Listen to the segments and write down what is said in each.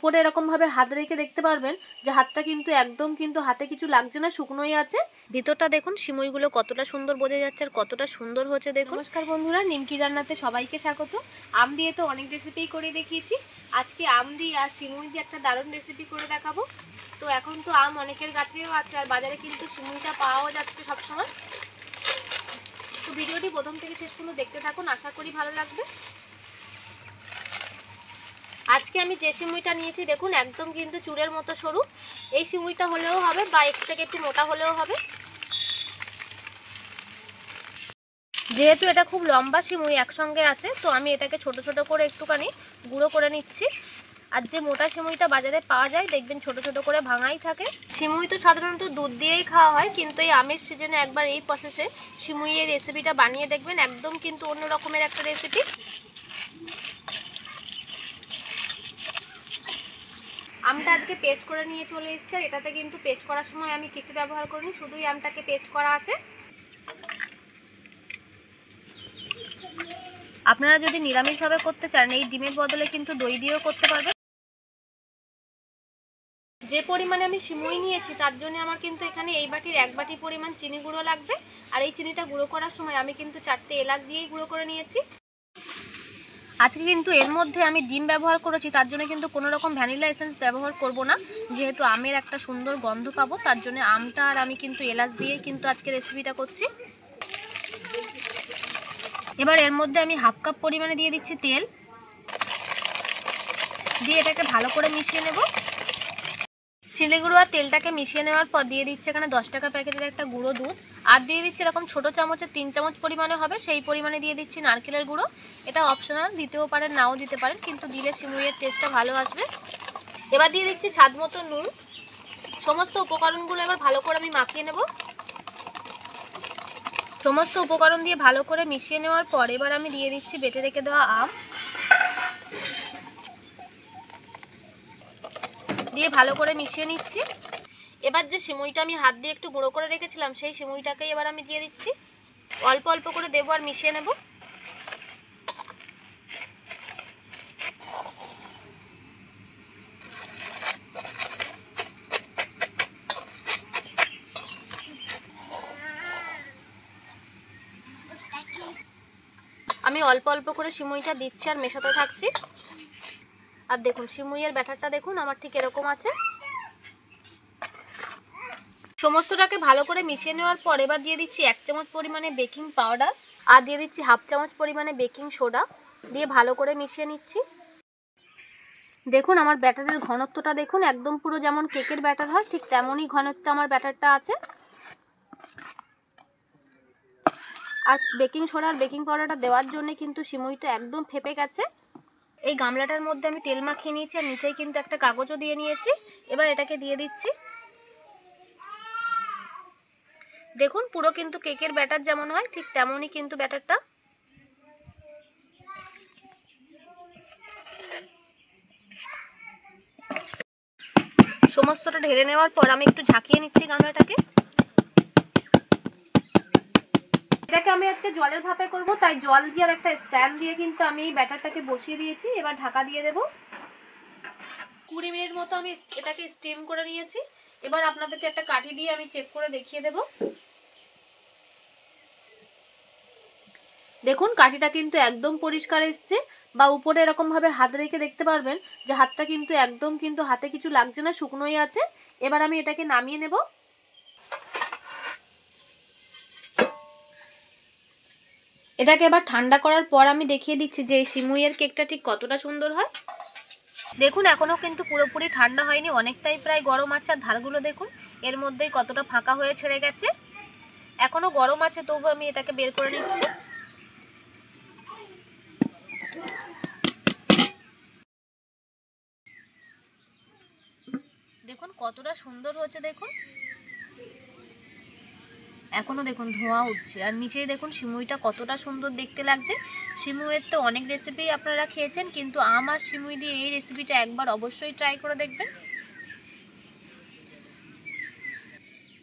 উপরে এরকম ভাবে হাত রেখে দেখতে পারবেন যে হাতটা কিন্তু একদম কিন্তু হাতে কিছু লাগছে না, শুকনোই আছে। ভিতরটা দেখুন সিমুইগুলো কতটা সুন্দর বোঝা যাচ্ছে আর কতটা সুন্দর হচ্ছে দেখুন। নমস্কার বন্ধুরা, নিমকি রান্নাতে সবাইকে স্বাগত। আম দিয়ে তো অনেক রেসিপি করে দেখিয়েছি, আজকে আম দিয়ে আর সিমুই দিয়ে একটা দারুণ রেসিপি করে দেখাবো। তো এখন তো আম অনেকের গাছেও আছে আর বাজারে কিন্তু সিমুইটা পাওয়াও যাচ্ছে সবসময়। তো ভিডিওটি প্রথম থেকে শেষ পর্যন্ত দেখতে থাকুন, আশা করি ভালো লাগবে। আজকে আমি যে সিমুইটা নিয়েছি দেখুন একদম কিন্তু চুলের মতো সরু। এই সিমুইটা হলেও হবে বা এর থেকে একটু মোটা হলেও হবে। যেহেতু এটা খুব লম্বা সিমুই একসঙ্গে আছে, তো আমি এটাকে ছোট ছোট করে একটুখানি গুঁড়ো করে নিচ্ছি। আর যে মোটা সিমুইটা বাজারে পাওয়া যায় দেখবেন ছোট ছোট করে ভাঙাই থাকে। সিমুই তো সাধারণত দুধ দিয়েই খাওয়া হয়, কিন্তু এই আমের সিজনে একবার এই প্রসেসে সিমুইয়ের রেসিপিটা বানিয়ে দেখবেন, একদম কিন্তু অন্য রকমের একটা রেসিপি। আমটা আজকে পেস্ট করে নিয়ে চলে এসেছি, আর এটাতে কিন্তু পেস্ট করার সময় আমি কিছু ব্যবহার করিনি, শুধুই আমটাকে পেস্ট করা আছে। আপনারা যদি নিরামিষভাবে করতে চান এই ডিমের বদলে কিন্তু দই দিয়েও করতে পারবেন। যে পরিমাণে আমি সিমুই নিয়েছি তার জন্য আমার কিন্তু এখানে এই বাটির 1 বাটি পরিমাণ চিনি গুঁড়ো লাগবে। আর এই চিনিটা গুঁড়ো করার সময় আমি কিন্তু 4টে এলাচ দিয়েই গুঁড়ো করে নিয়েছি। আজকে কিন্তু এর মধ্যে আমি ডিম ব্যবহার করেছি, তার জন্য কিন্তু কোনো রকম ভ্যানিলা এসেন্স ব্যবহার করব না, যেহেতু আমের একটা সুন্দর গন্ধ পাবো, তার জন্য আমটা আর আমি কিন্তু এলাচ দিয়েই কিন্তু আজকে রেসিপিটা করছি। এবার এর মধ্যে আমি 1/2 কাপ পরিমাণে দিয়ে দিচ্ছি তেল, দিয়ে এটাকে ভালো করে মিশিয়ে নেব। চিনি গুঁড়ো আর তেলটাকে মিশিয়ে নেওয়ার পর দিয়ে দিচ্ছে এখানে 10 টাকা প্যাকেটের একটা গুঁড়ো দুধ, আর দিয়ে দিচ্ছি এরকম ছোটো চামচের 3 চামচ পরিমাণে হবে সেই পরিমাণে দিয়ে দিচ্ছি নারকেলের গুঁড়ো। এটা অপশনাল, দিতেও পারেন নাও দিতে পারেন, কিন্তু দিলে সিমুইয়ের টেস্টটা ভালো আসবে। এবার দিয়ে দিচ্ছি স্বাদ মতো নুন। সমস্ত উপকরণগুলো এবার ভালো করে আমি মাখিয়ে নেব। সমস্ত উপকরণ দিয়ে ভালো করে মিশিয়ে নেওয়ার পর এবার আমি দিয়ে দিচ্ছি বেটে রেখে দেওয়া আম, দিয়ে ভালো করে মিশিয়ে নিচ্ছি। এবার যে সিমুইটা আমি হাত দিয়ে একটু গুঁড়ো করে রেখেছিলাম সেই সিমুইটাকেই এবার আমি দিয়ে দিচ্ছি। অল্প অল্প করে দেবো আর মিশিয়ে নেব। আমি অল্প অল্প করে সিমুইটা দিচ্ছি আর মেশাতে থাকছি। আর দেখুন সিমুইয়ের ব্যাটারটা দেখুন আমার ঠিক এরকম আছে। সমস্তটাকে ভালো করে মিশিয়ে নেওয়ার পর এবার দিয়ে দিচ্ছি 1 চামচ পরিমাণে বেকিং পাউডার, আর দিয়ে দিচ্ছি 1/2 চামচ পরিমাণে বেকিং সোডা, দিয়ে ভালো করে মিশিয়ে নিচ্ছি। দেখুন আমার ব্যাটারের ঘনত্বটা দেখুন, একদম পুরো যেমন কেকের ব্যাটার হয় ঠিক তেমনই ঘনত্ব আমার ব্যাটারটা আছে। আর বেকিং সোডা আর বেকিং পাউডারটা দেওয়ার জন্য কিন্তু সিমুইটা একদম ফেপে গেছে। এই গামলাটার মধ্যে আমি তেল মাখিয়ে নিয়েছি আর নিচেই কিন্তু একটা কাগজও দিয়ে নিয়েছি। এবার এটাকে দিয়ে দিচ্ছি। দেখুন পুরো কিন্তু কেকের ব্যাটার যেমন হয় ঠিক তেমনই কিন্তু ব্যাটারটা। সমস্তটা ঢেলে নেওয়ার পর আমি একটু ঝাঁকিয়ে নিচ্ছি গামলাটাকে। এটাকে আমি আজকে জলের ভাপে করব, তাই জল দিয়ে আর একটা স্ট্যান্ড দিয়ে কিন্তু আমি এই ব্যাটারটাকে বসিয়ে দিয়েছি। এবার ঢাকা দিয়ে দেব। 20 মিনিট মতো আমি এটাকে স্টিম করে নিয়েছি। এবার আপনাদেরকে একটা কাঠি দিয়ে আমি চেক করে দেখিয়ে দেব। দেখুন কাঠিটা কিন্তু একদম পরিষ্কার এসছে, বা উপরে এরকম ভাবে হাত রেখে দেখতে পারবেন যে হাতটা কিন্তু একদম কিন্তু হাতে কিছু লাগছে না, শুকনোই আছে। এবার আমি এটাকে নামিয়ে নেব। এটাকে এবার ঠান্ডা করার পর আমি দেখিয়ে দিচ্ছি যে এই সিমুইয়ের কেকটা ঠিক কতটা সুন্দর হয়। দেখুন এখনো কিন্তু পুরোপুরি ঠান্ডা হয়নি, অনেকটাই প্রায় গরম আছে। আর ধারগুলো দেখুন এর মধ্যেই কতটা ফাঁকা হয়ে ছেড়ে গেছে, এখনো গরম আছে, তবু আমি এটাকে বের করে নিচ্ছি। দেখুন কতটা সুন্দর হচ্ছে, দেখুন এখনো দেখুন ধোঁয়া উঠছে, আর নিচেই দেখুন সিমুইটা কতটা সুন্দর দেখতে লাগছে। সিমুইয়ের তো অনেক রেসিপি আপনারা খেয়েছেন, কিন্তু আম আর সিমুই দিয়ে এই রেসিপিটা একবার অবশ্যই ট্রাই করে দেখবেন।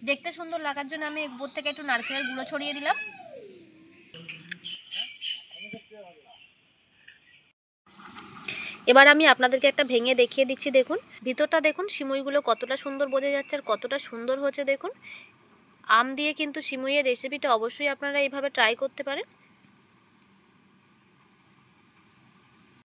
দেখতে সুন্দর লাগার জন্য আমি উপর থেকে একটু নারকেলের গুঁড়ো ছড়িয়ে দিলাম। এবার আমি আপনাদেরকে একটা ভেঙে দেখিয়ে দিচ্ছি। দেখুন ভিতরটা দেখুন, সিমুইগুলো কতটা সুন্দর বোঝা যাচ্ছে আর কতটা সুন্দর হচ্ছে দেখুন। আম দিয়ে কিন্তু সিমুইয়ের রেসিপিটা অবশ্যই আপনারা এইভাবে ট্রাই করতে পারেন।